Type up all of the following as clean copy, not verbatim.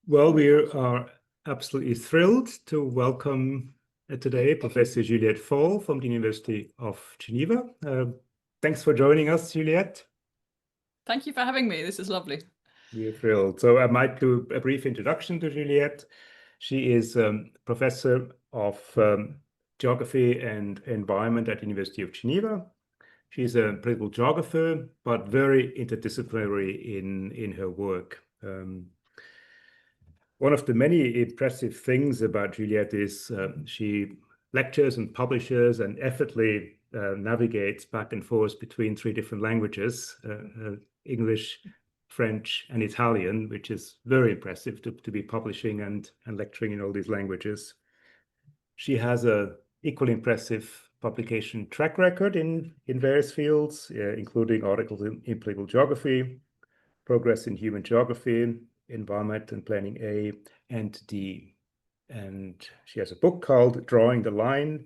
Well, we are absolutely thrilled to welcome today Professor Juliet Fall from the University of Geneva. Thanks for joining us, Juliet. Thank you for having me. This is lovely. We're thrilled. So I might do a brief introduction to Juliet. She is Professor of Geography and Environment at the University of Geneva. She's a political geographer, but very interdisciplinary in her work. One of the many impressive things about Juliet is she lectures and publishes and effortlessly navigates back and forth between three different languages, English, French, and Italian, which is very impressive to be publishing and lecturing in all these languages. She has an equally impressive publication track record in various fields, including articles in political geography, progress in human geography, environment and planning A and D. And she has a book called Drawing the Line,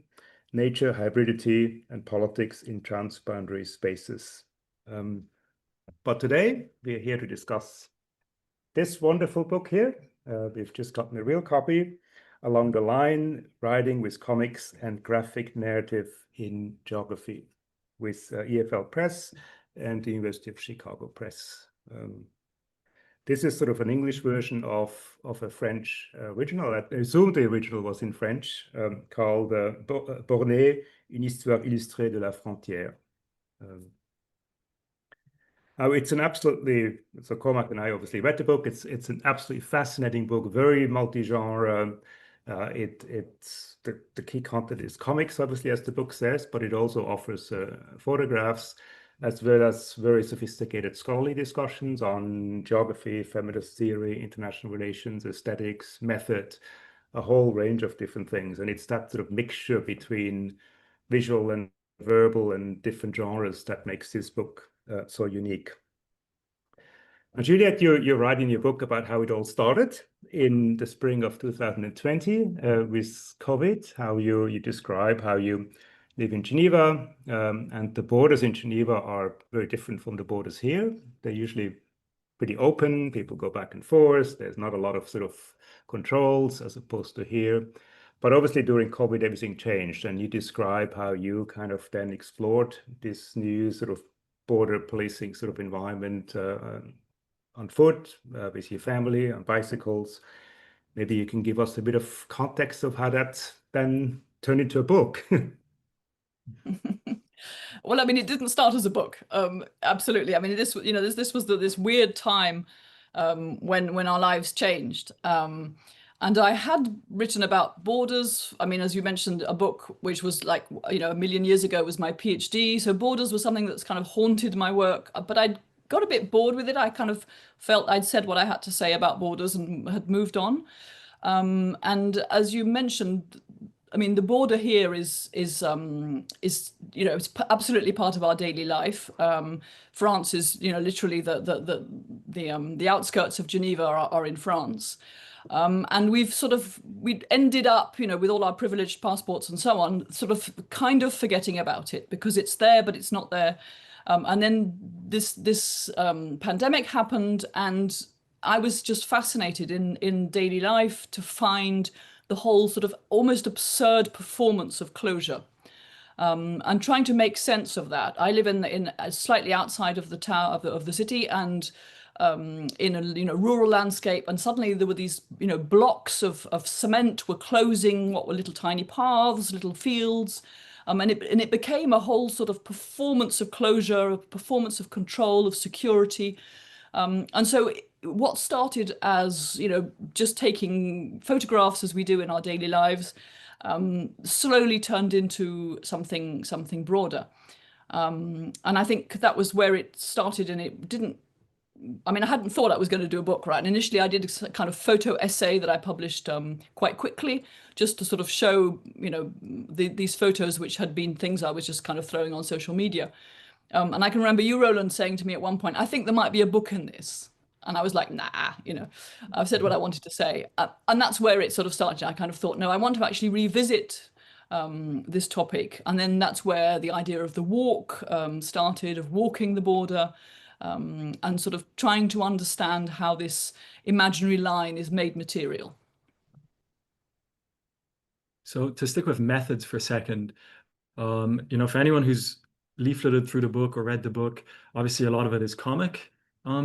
Nature, Hybridity and Politics in Transboundary Spaces. But today we're here to discuss this wonderful book here. We've just gotten a real copy, Along the Line, Writing with Comics and Graphic Narrative in Geography, with EPFL Press and the University of Chicago Press. This is sort of an English version of a French original. I assume the original was in French, called Bornées, Une Histoire Illustrée de la Frontière. Now it's an absolutely, so Cormac and I obviously read the book. It's an absolutely fascinating book, very multi-genre. It's the key content is comics, obviously, as the book says, but it also offers photographs, as well as very sophisticated scholarly discussions on geography, feminist theory, international relations, aesthetics, method, a whole range of different things. And it's that sort of mixture between visual and verbal and different genres that makes this book so unique. And Juliet, you're writing your book about how it all started in the spring of 2020 with COVID, how you describe how you live in Geneva, and the borders in Geneva are very different from the borders here. They're usually pretty open. People go back and forth. There's not a lot of sort of controls as opposed to here. But obviously during COVID, everything changed. And you describe how you kind of then explored this new sort of border policing sort of environment on foot, with your family, on bicycles. Maybe you can give us a bit of context of how that then turned into a book. Well, I mean, it didn't start as a book. Absolutely. I mean, this was this weird time when our lives changed. And I had written about borders. I mean, as you mentioned, a book which was like, a million years ago was my PhD. So borders was something that's kind of haunted my work. But I'd got a bit bored with it. I kind of felt I'd said what I had to say about borders and had moved on. And as you mentioned, I mean, the border here is it's absolutely part of our daily life. France is, literally the outskirts of Geneva are in France. And we'd ended up, with all our privileged passports and so on, sort of kind of forgetting about it because it's there, but it's not there. And then this pandemic happened, and I was just fascinated in daily life to find the whole sort of almost absurd performance of closure, and trying to make sense of that. I live in slightly outside of the town of the city, and in a rural landscape, and suddenly there were these blocks of cement were closing what were little tiny paths, little fields. And it became a whole sort of performance of closure, a performance of control, of security. And so what started as, just taking photographs as we do in our daily lives, slowly turned into something broader. And I think that was where it started, and it didn't, I mean, I hadn't thought I was going to do a book, right? And initially I did a kind of photo essay that I published quite quickly, just to sort of show, these photos, which had been things I was just kind of throwing on social media. And I can remember you, Roland, saying to me at one point, I think there might be a book in this. And I was like, nah, I've said what I wanted to say. And that's where it sort of started. I kind of thought, no, I want to actually revisit this topic. And then that's where the idea of the walk started, of walking the border. and sort of trying to understand how this imaginary line is made material. So to stick with methods for a second, you know, for anyone who's leafleted through the book or read the book, obviously a lot of it is comic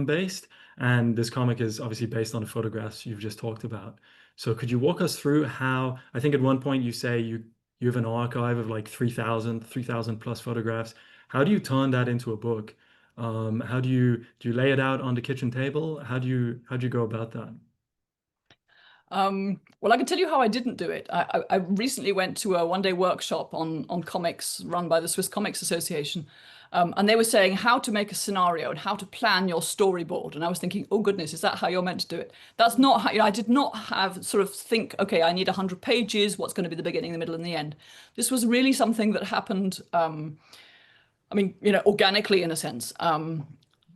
based, and this comic is obviously based on the photographs you've just talked about. So could you walk us through how, I think at one point you say you have an archive of like 3,000 plus photographs. How do you turn that into a book? How do you lay it out on the kitchen table? How do you go about that? Well, I can tell you how I didn't do it. I recently went to a one-day workshop on comics run by the Swiss Comics Association. And they were saying how to make a scenario and how to plan your storyboard. And I was thinking, oh goodness, is that how you're meant to do it? That's not how, you know, I did not have sort of think, okay, I need 100 pages. What's going to be the beginning, the middle, and the end? This was really something that happened, I mean, you know, organically in a sense. And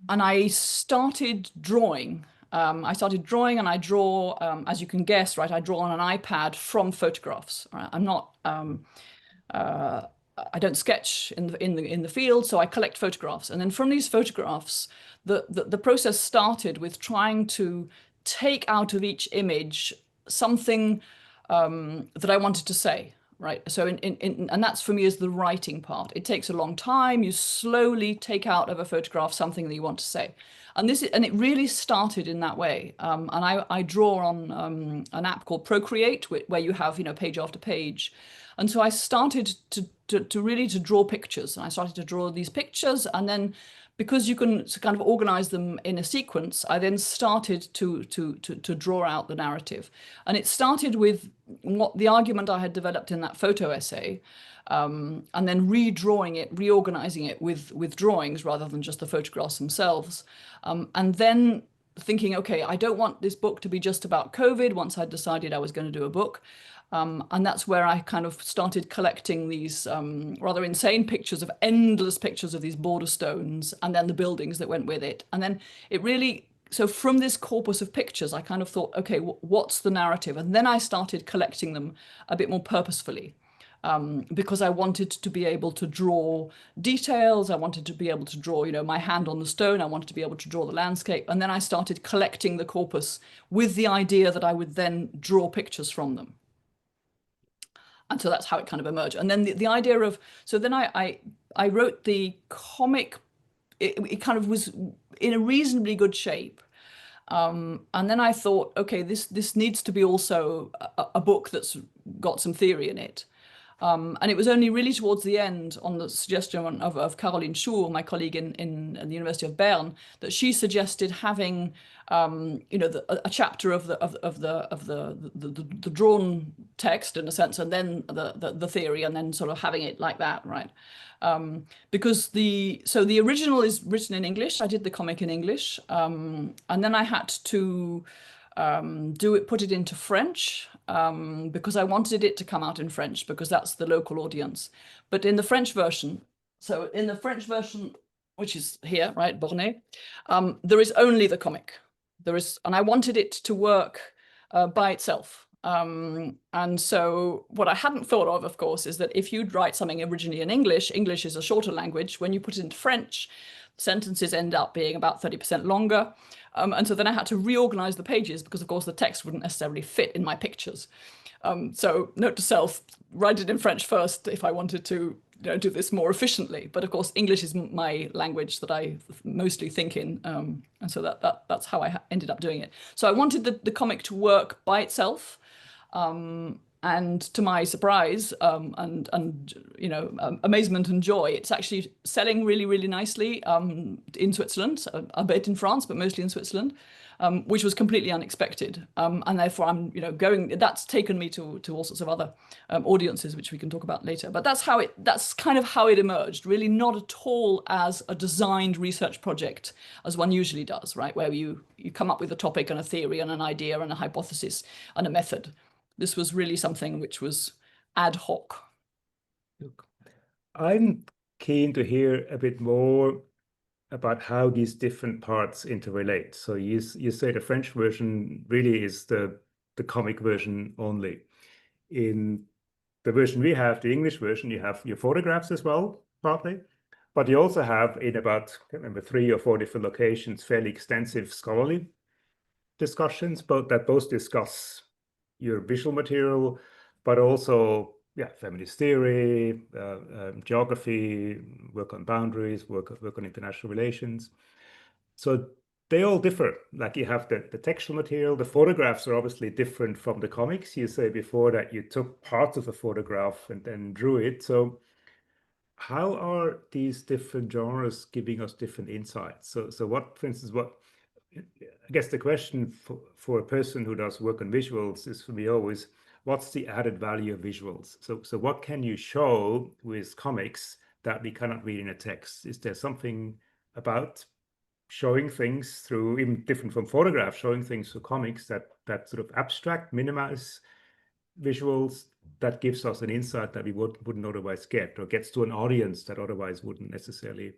I started drawing. I started drawing, and I draw, as you can guess, right? I draw on an iPad from photographs. Right? I'm not. I don't sketch in the field, so I collect photographs, and then from these photographs, the process started with trying to take out of each image something that I wanted to say. Right. So and that's for me is the writing part. It takes a long time. You slowly take out of a photograph something that you want to say. And it really started in that way. And I draw on an app called Procreate, where you have, you know, page after page. And so I started to really draw pictures. And I started to draw these pictures, and then because you can kind of organize them in a sequence, I then started to draw out the narrative. And it started with what the argument I had developed in that photo essay, and then redrawing it, reorganizing it with drawings rather than just the photographs themselves. And then thinking, okay, I don't want this book to be just about COVID once I decided I was going to do a book. And that's where I kind of started collecting these rather insane pictures of endless pictures of these border stones, and then the buildings that went with it. And then it really, so from this corpus of pictures, I kind of thought, okay, what's the narrative? And then I started collecting them a bit more purposefully, because I wanted to be able to draw details. I wanted to be able to draw, you know, my hand on the stone. I wanted to be able to draw the landscape. And then I started collecting the corpus with the idea that I would then draw pictures from them. And so that's how it kind of emerged. And then the idea of, so then I wrote the comic, it kind of was in a reasonably good shape. And then I thought, okay, this needs to be also a book that's got some theory in it. And it was only really towards the end, on the suggestion of Caroline Schur, my colleague in the University of Bern, that she suggested having, you know, a chapter of the drawn text in a sense, and then the theory, and then sort of having it like that, right? Because the original is written in English. I did the comic in English, and then I had to put it into French, because I wanted it to come out in French, because that's the local audience. But in the French version, which is here, right, Bornées, there is only the comic. And I wanted it to work by itself. And so what I hadn't thought of course, is that if you'd write something originally in English, English is a shorter language. When you put it into French, sentences end up being about 30% longer. And so then I had to reorganize the pages, because of course the text wouldn't necessarily fit in my pictures. So note to self, write it in French first if I wanted to, you know, do this more efficiently. But of course, English is my language that I mostly think in. And so that's how I ended up doing it. So I wanted the comic to work by itself. And to my surprise, and you know, amazement and joy, it's actually selling really, really nicely in Switzerland, a bit in France, but mostly in Switzerland, which was completely unexpected. And therefore, I'm, you know, that's taken me to all sorts of other audiences, which we can talk about later. But that's kind of how it emerged, really not at all as a designed research project, as one usually does, right? Where you come up with a topic and a theory and an idea and a hypothesis and a method. This was really something which was ad hoc. I'm keen to hear a bit more about how these different parts interrelate. So you say the French version really is the comic version only. In the version we have, the English version, you have your photographs as well, partly. But you also have in about, I can't remember, 3 or 4 different locations, fairly extensive scholarly discussions, both discuss your visual material, but also feminist theory, geography, work on boundaries, work on international relations. So they all differ. Like you have the textual material, the photographs are obviously different from the comics. You say before that you took parts of a photograph and then drew it. So how are these different genres giving us different insights? So what, for instance, I guess the question for a person who does work on visuals is for me always, what's the added value of visuals? So what can you show with comics that we cannot read in a text? Is there something about showing things through, even different from photographs, showing things through comics that sort of abstract, minimize visuals, that gives us an insight that we wouldn't otherwise get, or gets to an audience that otherwise wouldn't necessarily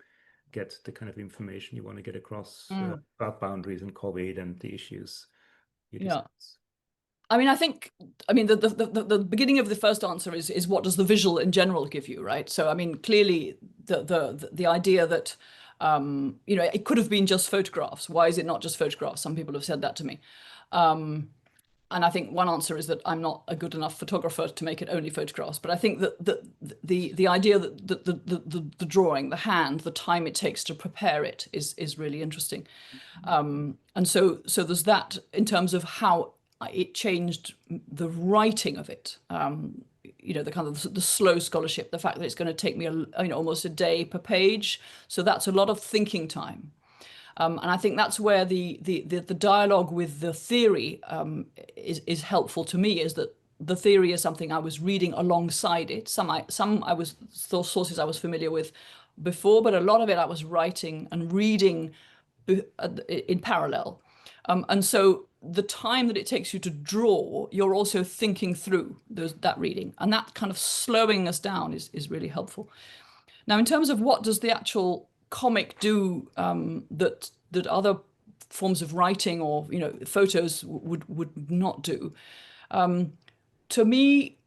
get the kind of information you want to get across about boundaries and COVID and the issues you discuss? I mean, the beginning of the first answer is what does the visual in general give you, right? So I mean, clearly the idea that it could have been just photographs. Why is it not just photographs? Some people have said that to me. And I think one answer is that I'm not a good enough photographer to make it only photographs. But I think that the idea that the drawing, the hand, the time it takes to prepare it is really interesting. And so there's that in terms of how it changed the writing of it. The kind of the slow scholarship, the fact that it's going to take me almost a day per page. So that's a lot of thinking time. And I think that's where the dialogue with the theory is helpful to me, is that the theory is something I was reading alongside it. Some sources I was familiar with before, but a lot of it I was writing and reading in parallel. And so the time that it takes you to draw, you're also thinking through that reading, and that kind of slowing us down is really helpful. Now, in terms of what does the actual comic do that other forms of writing or photos would not do, to me,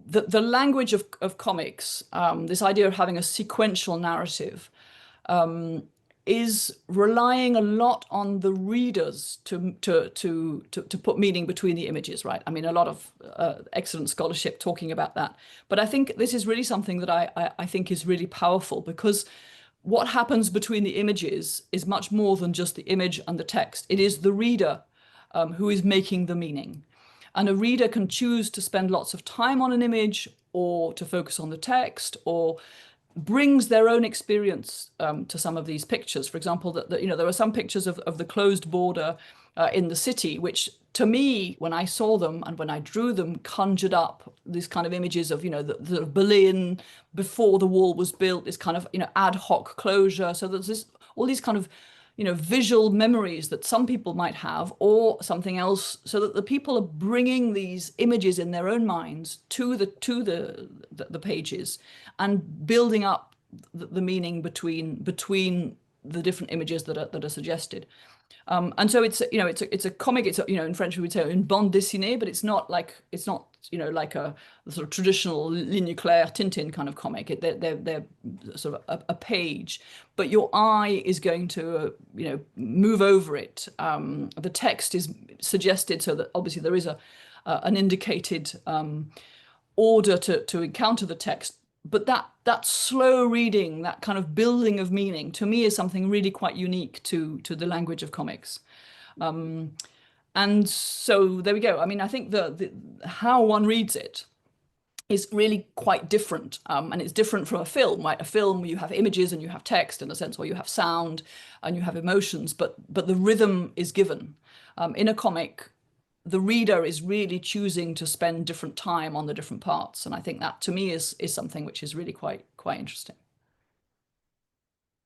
the language of comics, this idea of having a sequential narrative, is relying a lot on the readers to put meaning between the images, right? I mean, a lot of excellent scholarship talking about that. But I think this is really something that I think is really powerful, because what happens between the images is much more than just the image and the text. It is the reader who is making the meaning. And a reader can choose to spend lots of time on an image, or to focus on the text, or brings their own experience to some of these pictures. For example, there are some pictures of the closed border in the city, which to me, when I saw them and when I drew them, conjured up these kind of images of, the Berlin before the wall was built, this kind of, ad hoc closure. So there's all these kind of, visual memories that some people might have, or something else, so that the people are bringing these images in their own minds to the pages, and building up the meaning between the different images that are suggested. And so it's a comic. It's in French we would say une bande dessinée, but it's not like a sort of traditional ligne claire Tintin kind of comic. They're sort of a page, but your eye is going to move over it. The text is suggested so that obviously there is an indicated order to encounter the text. But that slow reading, that kind of building of meaning, to me is something really quite unique to the language of comics. And so there we go. I mean, I think how one reads it is really quite different. And it's different from a film, right? A film, you have images and you have text in a sense, or you have sound and you have emotions, but the rhythm is given. In a comic, the reader is really choosing to spend different time on the different parts. And I think that to me is something which is really quite interesting.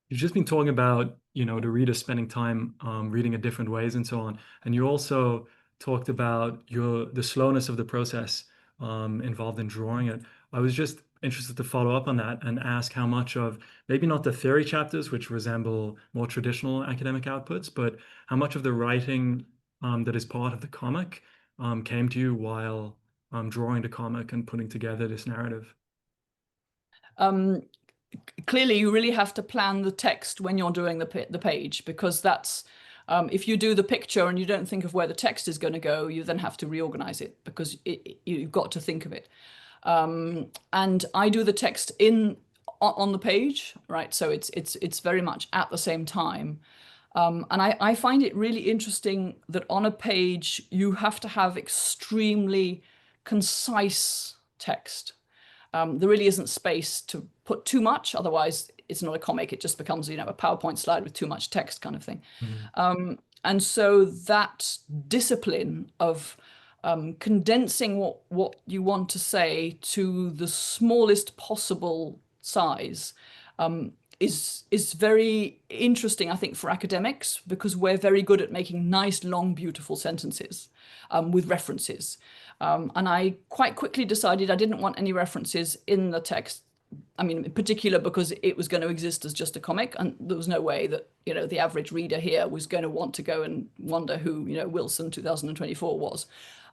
You've just been talking about, the reader spending time reading in different ways and so on. And you also talked about the slowness of the process involved in drawing it. I was just interested to follow up on that and ask how much of, maybe not the theory chapters, which resemble more traditional academic outputs, but how much of the writing that is part of the comic came to you while drawing the comic and putting together this narrative? clearly you really have to plan the text when you're doing the page, because that's if you do the picture and you don't think of where the text is going to go, you then have to reorganize it, because you've got to think of it. And I do the text on the page, right? So it's very much at the same time. And I find it really interesting that on a page you have to have extremely concise text. There really isn't space to put too much, otherwise it's not a comic, it just becomes, you know, a PowerPoint slide with too much text kind of thing. And so that discipline of condensing what you want to say to the smallest possible size is very interesting, I think, for academics, because we're very good at making nice, long, beautiful sentences with references. And I quite quickly decided I didn't want any references in the text. I mean, in particular, because it was going to exist as just a comic, and there was no way that, you know, the average reader here was going to want to go and wonder who, you know, Wilson 2024 was.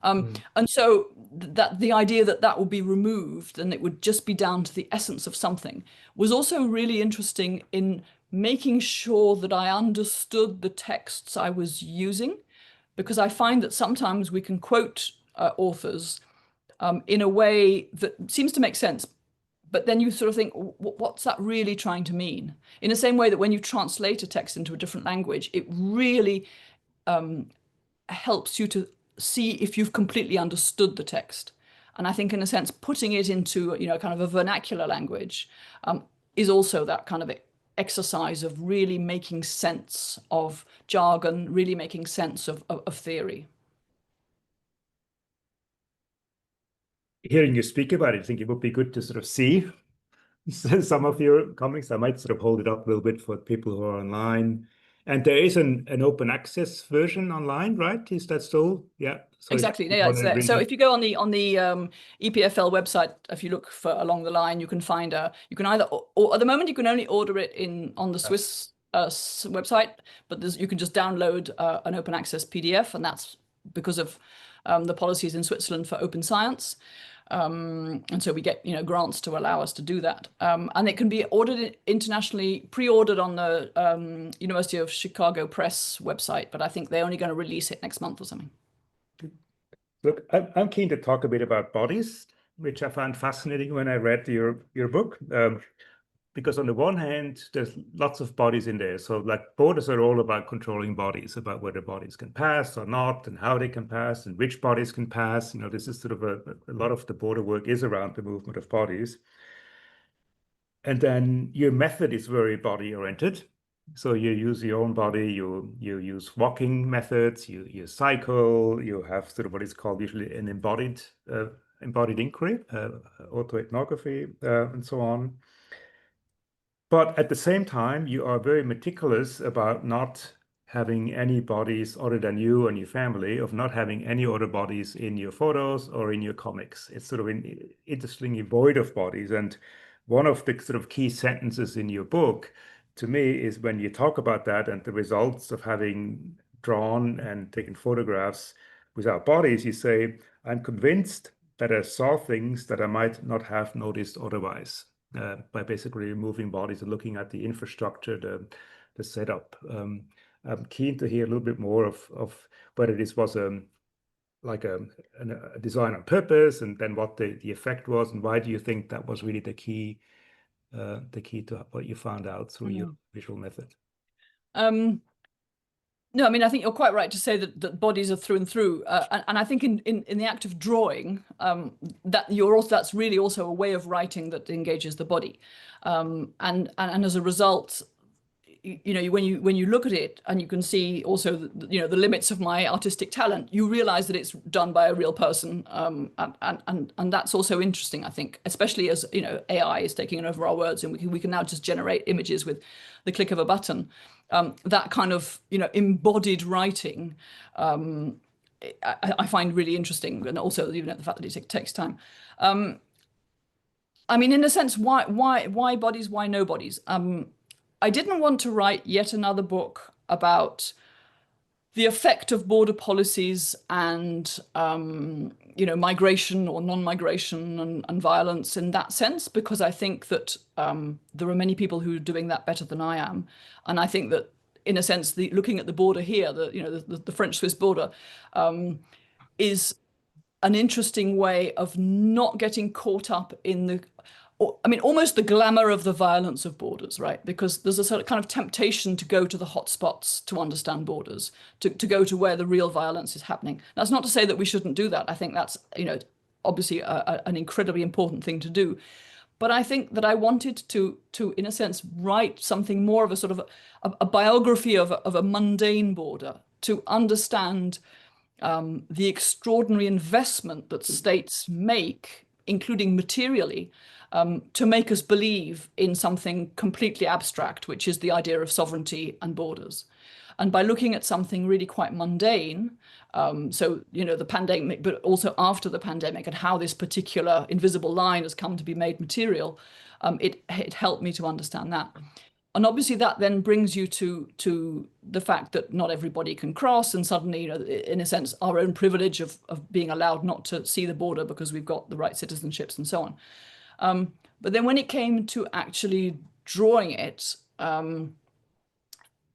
And so that the idea that would be removed and it would just be down to the essence of something was also really interesting in making sure that I understood the texts I was using, because I find that sometimes we can quote authors in a way that seems to make sense, but then you sort of think, what's that really trying to mean? In the same way that when you translate a text into a different language, it really helps you to see if you've completely understood the text. And I think, in a sense, putting it into, you know, kind of a vernacular language is also that kind of exercise of really making sense of jargon, really making sense of theory. Hearing you speak about it, I think it would be good to sort of see some of your comics. I might sort of hold it up a little bit for people who are online. And there is an open access version online, right? Is that still? Yeah. So exactly. Yeah, it's there. So if you go on the EPFL website, if you look for along the line, you can find you can either, or at the moment you can only order it on the Swiss website, but you can just download an open access PDF, and that's because of the policies in Switzerland for open science. And so we get, you know, grants to allow us to do that. And it can be ordered internationally, pre-ordered on the University of Chicago Press website, but I think they're only going to release it next month or something. Look, I'm keen to talk a bit about bodies, which I found fascinating when I read your book. Because on the one hand, there's lots of bodies in there. So like borders are all about controlling bodies, about whether bodies can pass or not, and how they can pass, and which bodies can pass. You know, this is sort of a lot of the border work is around the movement of bodies. And then your method is very body oriented. So you use your own body, you use walking methods, you cycle, you have sort of what is called usually an embodied inquiry, autoethnography, and so on. But at the same time, you are very meticulous about not having any bodies other than you and your family, of not having any other bodies in your photos or in your comics. It's sort of interestingly void of bodies. And one of the sort of key sentences in your book, to me, is when you talk about that and the results of having drawn and taken photographs without bodies, you say, I'm convinced that I saw things that I might not have noticed otherwise. By basically removing bodies and looking at the infrastructure, the setup. I'm keen to hear a little bit more of whether this was like a design on purpose, and then what the effect was, and why do you think that was really the key to what you found out through your visual method? No, I mean, I think you're quite right to say that bodies are through and through, and I think in the act of drawing, that's really also a way of writing that engages the body, and as a result, you know, when you look at it and you can see also the limits of my artistic talent, you realize that it's done by a real person, and that's also interesting, I think, especially as, you know, AI is taking over our words, and we can now just generate images with the click of a button. That kind of, you know, embodied writing, I find really interesting, and also even at the fact that it takes time. I mean, in a sense, why bodies? Why no bodies? I didn't want to write yet another book about the effect of border policies and migration or non-migration and violence in that sense, because I think that there are many people who are doing that better than I am. And I think that, in a sense, looking at the border here, the French-Swiss border, is an interesting way of not getting caught up in almost the glamour of the violence of borders, right? Because there's a sort of kind of temptation to go to the hotspots to understand borders, to go to where the real violence is happening. That's not to say that we shouldn't do that. I think that's, obviously an incredibly important thing to do. But I think that I wanted to, in a sense, write something more of a sort of a biography of a mundane border, to understand the extraordinary investment that states make, including materially, to make us believe in something completely abstract, which is the idea of sovereignty and borders. And by looking at something really quite mundane, so, the pandemic, but also after the pandemic, and how this particular invisible line has come to be made material, it helped me to understand that. And obviously that then brings you to the fact that not everybody can cross, and suddenly, in a sense, our own privilege of being allowed not to see the border because we've got the right citizenships and so on. But then when it came to actually drawing it,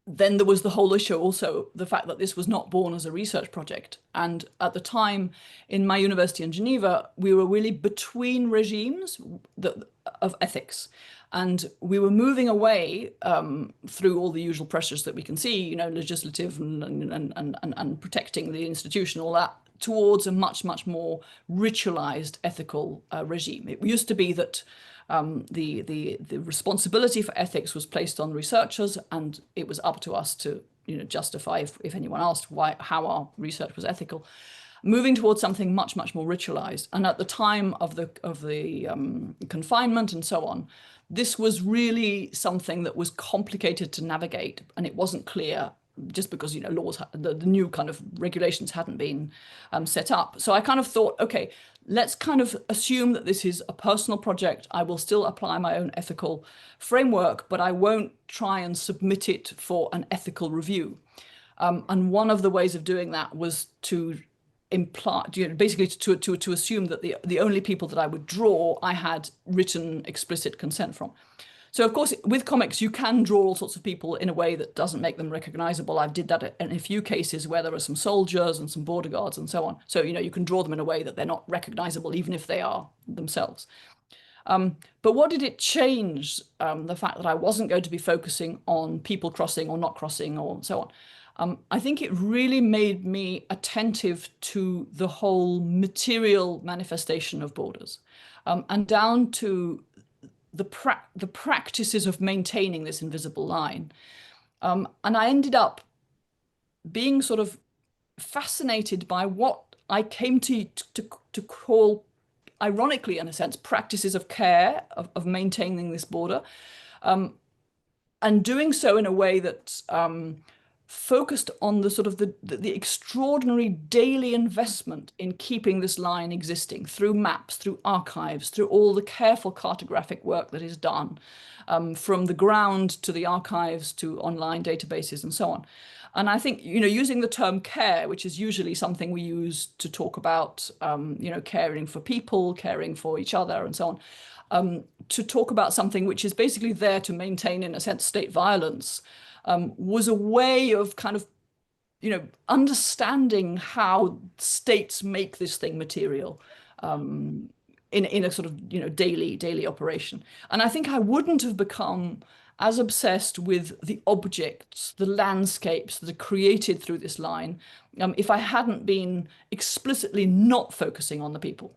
then there was the whole issue also, the fact that this was not born as a research project. And at the time in my university in Geneva, we were really between regimes of ethics. And we were moving away through all the usual pressures that we can see, legislative and protecting the institution, all that, towards a much, much more ritualized ethical regime. It used to be that the responsibility for ethics was placed on researchers, and it was up to us to justify, if anyone asked how our research was ethical. Moving towards something much, much more ritualized. And at the time of the confinement and so on, this was really something that was complicated to navigate, and it wasn't clear, just because laws, the new kind of regulations hadn't been set up. So I kind of thought, okay, let's kind of assume that this is a personal project. I will still apply my own ethical framework, but I won't try and submit it for an ethical review. And one of the ways of doing that was to imply, basically to assume that the only people that I would draw, I had written explicit consent from. So of course, with comics, you can draw all sorts of people in a way that doesn't make them recognizable. I did that in a few cases where there are some soldiers and some border guards and so on. So, you can draw them in a way that they're not recognizable, even if they are themselves. But what did it change? The fact that I wasn't going to be focusing on people crossing or not crossing or so on. I think it really made me attentive to the whole material manifestation of borders, and down to the practices of maintaining this invisible line. And I ended up being sort of fascinated by what I came to call, ironically, in a sense, practices of care, of maintaining this border, and doing so in a way that focused on the sort of the extraordinary daily investment in keeping this line existing through maps, through archives, through all the careful cartographic work that is done, from the ground to the archives to online databases and so on. And I think, using the term care, which is usually something we use to talk about, caring for people, caring for each other and so on, to talk about something which is basically there to maintain, in a sense, state violence, was a way of kind of, understanding how states make this thing material in a sort of, daily operation. And I think I wouldn't have become as obsessed with the objects, the landscapes that are created through this line, if I hadn't been explicitly not focusing on the people.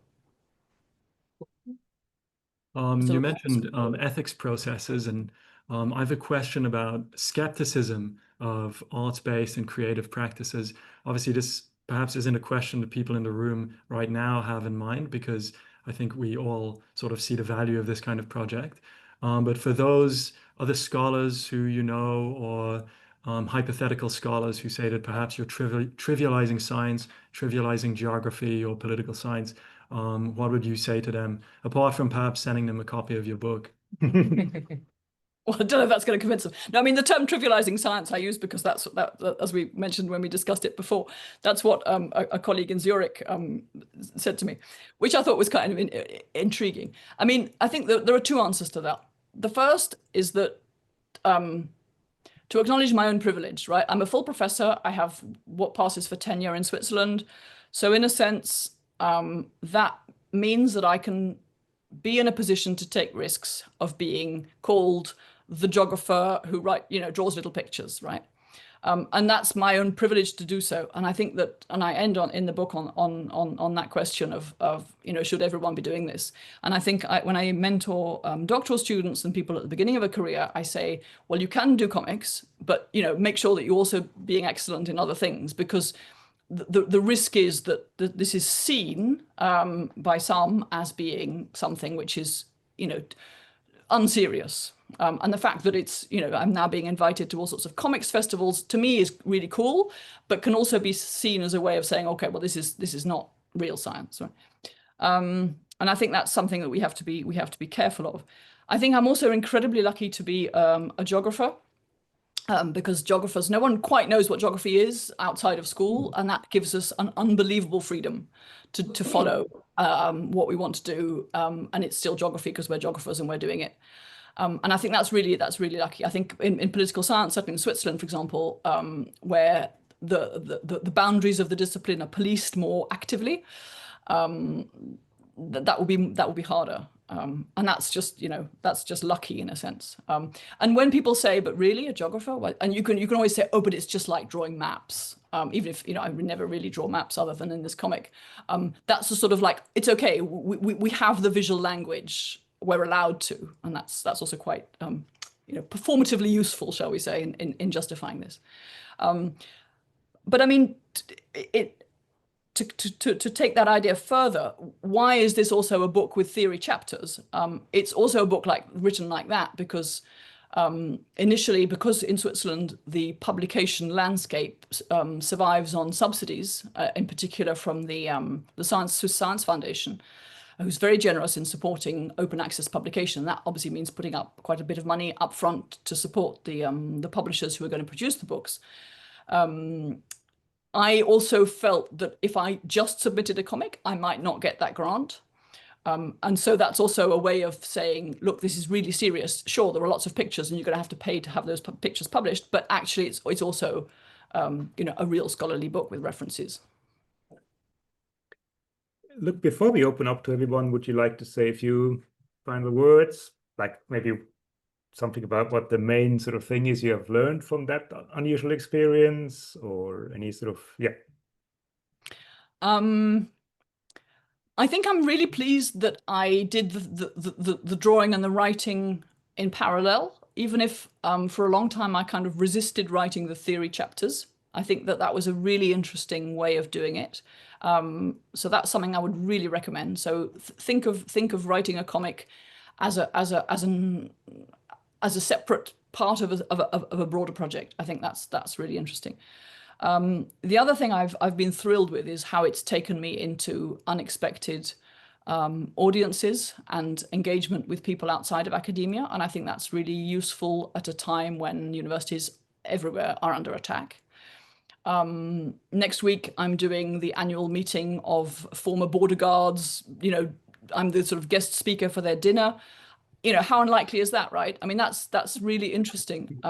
You mentioned ethics processes, and I have a question about skepticism of arts-based and creative practices. Obviously, this perhaps isn't a question that people in the room right now have in mind, because I think we all sort of see the value of this kind of project. But for those other scholars who or hypothetical scholars who say that perhaps you're trivializing science, trivializing geography or political science, what would you say to them, apart from perhaps sending them a copy of your book? Well, I don't know if that's going to convince them. No, I mean, the term trivializing science I use because that's that, as we mentioned when we discussed it before, that's what a colleague in Zurich said to me, which I thought was kind of intriguing. I mean, I think that there are two answers to that. The first is that to acknowledge my own privilege, right? I'm a full professor. I have what passes for tenure in Switzerland. So in a sense, that means that I can be in a position to take risks of being called the geographer who draws little pictures, right? And that's my own privilege to do so. And I think that, and I end in the book on that question of should everyone be doing this? And I think when I mentor doctoral students and people at the beginning of a career, I say, well, you can do comics, but make sure that you're also being excellent in other things, because the risk is that this is seen by some as being something which is unserious. And the fact that it's, I'm now being invited to all sorts of comics festivals, to me is really cool, but can also be seen as a way of saying, okay, well, this is not real science. Right? And I think that's something that we have to be careful of. I think I'm also incredibly lucky to be a geographer, because geographers, no one quite knows what geography is outside of school, and that gives us an unbelievable freedom to follow what we want to do, and it's still geography because we're geographers and we're doing it. And I think that's really lucky. I think in political science, certainly in Switzerland, for example, where the boundaries of the discipline are policed more actively, that will be harder. And that's just lucky in a sense. And when people say, but really a geographer? Well, and you can always say, oh, but it's just like drawing maps. Even if, I would never really draw maps other than in this comic. That's a sort of like, it's okay. We have the visual language. We're allowed to. And that's also quite, performatively useful, shall we say, in justifying this. But I mean, to take that idea further, why is this also a book with theory chapters? It's also a book written like that because initially, because in Switzerland, the publication landscape survives on subsidies, in particular from the Swiss Science Foundation, who's very generous in supporting open access publication. That obviously means putting up quite a bit of money up front to support the publishers who are going to produce the books. I also felt that if I just submitted a comic, I might not get that grant. And so that's also a way of saying, look, this is really serious. Sure, there are lots of pictures and you're going to have to pay to have those pictures published, but actually it's also, a real scholarly book with references. Look, before we open up to everyone, would you like to say a few final words, like maybe something about what the main sort of thing is you have learned from that unusual experience, or any sort of, yeah. I think I'm really pleased that I did the drawing and the writing in parallel, even if for a long time I kind of resisted writing the theory chapters. I think that was a really interesting way of doing it. So that's something I would really recommend. So think of writing a comic as a separate part of a broader project. I think that's really interesting. The other thing I've been thrilled with is how it's taken me into unexpected audiences and engagement with people outside of academia, and I think that's really useful at a time when universities everywhere are under attack. Next week, I'm doing the annual meeting of former border guards. I'm the sort of guest speaker for their dinner. How unlikely is that, right? I mean, that's really interesting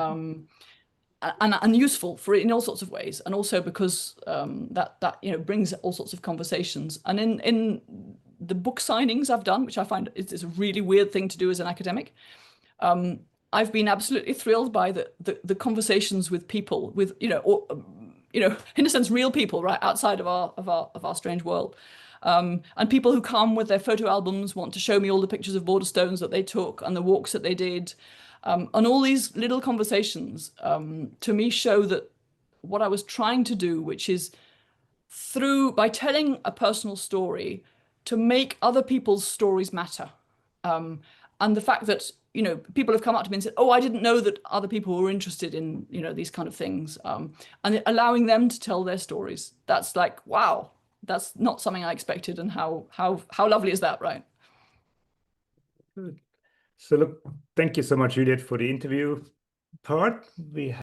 and useful in all sorts of ways, and also because that brings all sorts of conversations. And in the book signings I've done, which I find is a really weird thing to do as an academic, I've been absolutely thrilled by the conversations with people, with in a sense, real people, right, outside of our strange world. And people who come with their photo albums, want to show me all the pictures of border stones that they took and the walks that they did. And all these little conversations, to me, show that what I was trying to do, which is by telling a personal story, to make other people's stories matter. And the fact that, people have come up to me and said, oh, I didn't know that other people were interested in, these kind of things. And allowing them to tell their stories. That's like, wow, that's not something I expected. And how lovely is that, right? Good. So look, thank you so much, Juliet, for the interview part. We